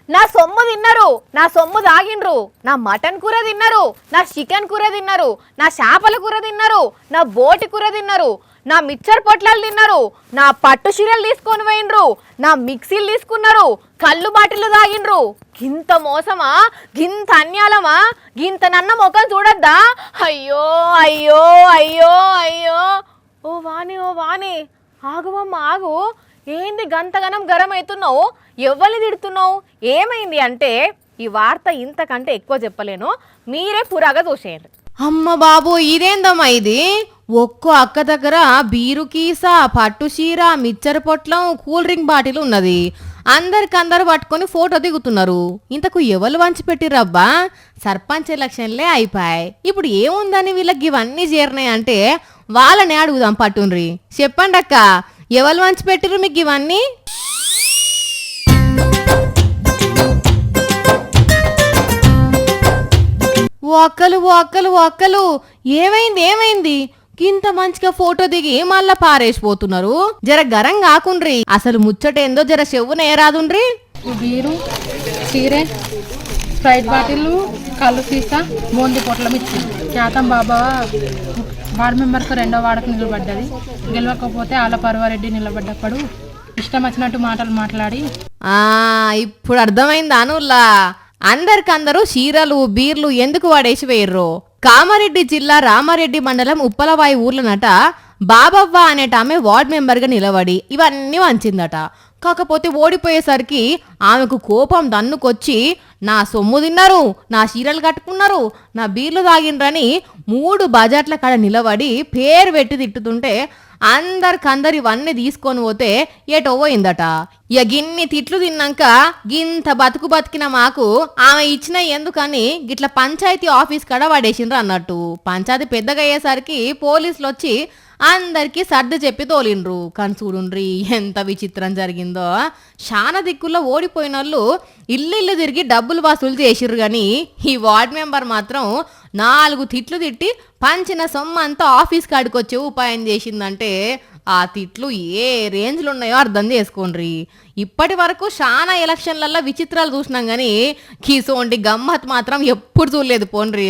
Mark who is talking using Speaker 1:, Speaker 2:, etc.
Speaker 1: నా సొమ్ము తిన్నారు, నా సొమ్ము తాగిండ్రు, నా మటన్ కూర తిన్నారు, నా చికెన్ కూర తిన్నారు, నా చేపల కూర తిన్నారు, నా బోటి కూర తిన్నారు, నా మిక్చర్ పొట్లాలు తిన్నారు, నా పట్టు చీరలు తీసుకొని పోయిండ్రు, నా మిక్సీలు తీసుకున్నారు, కళ్ళు బాటిల్ తాగిండ్రు. గింత మోసమా, గింత అన్యాలమా, గింత నన్న ముఖం చూడద్దా? అయ్యో అయ్యో అయ్యో అయ్యో. ఓ వాణి ఆగువమ్మ ఆగు. ఏంది గంతగనం గరం అవుతున్నావు? ఎవ్వరిని తిడుతున్నావు? ఏమైంది అంటే ఈ వార్త ఇంతకంటే ఎక్కువ చెప్పలేను, మీరే పురాగా చూసేయండి.
Speaker 2: అమ్మ బాబు ఇదేందమ్మా ఇది? ఒక్కో అక్క దగ్గర బీరు కీసా, పట్టు చీర, మిచ్చర్ పొట్లం, కూల్ డ్రింక్ బాటిల్ ఉన్నది. అందరికందరు పట్టుకొని ఫోటో దిగుతున్నారు. ఇంతకు ఎవరు వంచి పెట్టిరబ్బా? సర్పంచ్ ఎలక్షన్లే అయిపోయాయి. ఇప్పుడు ఏముందని వీళ్ళకి ఇవన్నీ చేరినాయి అంటే వాళ్ళని అడుగుదాం పట్టుండ్రి. చెప్పండి అక్క, ఎవరు వంచి పెట్టిరు మీకు ఇవన్నీ? ఒక్కలు ఏమైంది? ఇంత మంచిగా ఫోటో దిగి మళ్ళా పారేసిపోతున్నారు. జర గరం కాకుండ్రి. అసలు ముచ్చటేందో జర చెవున ఏరాదుండ్రి.
Speaker 3: బీరు, చీరే, స్ప్రైట్ బాటిల్, కళ్ళు సీసా, బూందీ పొట్లం ఇచ్చింది. ఖ్యాతం బాబా వార్డు మెంబర్కు 2వ వార్డుకు నిలబడ్డది. గెలవకపోతే ఆల పర్వారెడ్డి నిలబడ్డప్పుడు ఇష్టం వచ్చినట్టు మాటలు మాట్లాడి
Speaker 2: ఇప్పుడు అర్థమైంది అనుల్లా. అందరికందరూ చీరలు బీర్లు ఎందుకు వాడేసి వేయర్రు? కామారెడ్డి జిల్లా రామారెడ్డి మండలం ఉప్పలవాయి ఊర్లనట బాబవ్వ అనేట ఆమె వార్డ్ మెంబర్గా నిలబడి ఇవన్నీ వంచిందట. కాకపోతే ఓడిపోయేసరికి ఆమెకు కోపం దన్నుకొచ్చి నా సొమ్ము తిన్నారు, నా చీరలు కట్టుకున్నారు, నా బీర్లు తాగిండ్రని 3 బజార్ల కాడ నిలబడి పేరు పెట్టి తిట్టుతుంటే అందరికందరు ఇవన్నీ తీసుకొని పోతే ఏటో పోయిందట. ఇక గిన్ని తిట్లు తిన్నాక గింత బతికిన మాకు ఆమె ఇచ్చిన ఎందుకని గిట్ల పంచాయతీ ఆఫీస్ కాడ పడేసిండ్రు అన్నట్టు. పంచాయతీ పెద్దగా అయ్యేసరికి పోలీసులు వచ్చి అందరికీ సర్ది చెప్పి తోలిండ్రు. కానీ చూడుండ్రి ఎంత విచిత్రం జరిగిందో. చాలా దిక్కుల్లో ఓడిపోయిన వాళ్ళు ఇల్లు తిరిగి డబ్బులు వసూలు చేసిర్రు. కానీ ఈ వార్డ్ మెంబర్ మాత్రం 4 తిట్లు తిట్టి పంచిన సొమ్మంతా ఆఫీస్ కాడికి వచ్చే ఉపాయం చేసిందంటే ఆ తిట్లు ఏ రేంజ్లో ఉన్నాయో అర్థం చేసుకోండ్రి. ఇప్పటి వరకు చాలా ఎలక్షన్లలో విచిత్రాలు చూసినాం కానీ కీసోంటి గమ్మత్ మాత్రం ఎప్పుడు చూడలేదు పోండ్రి.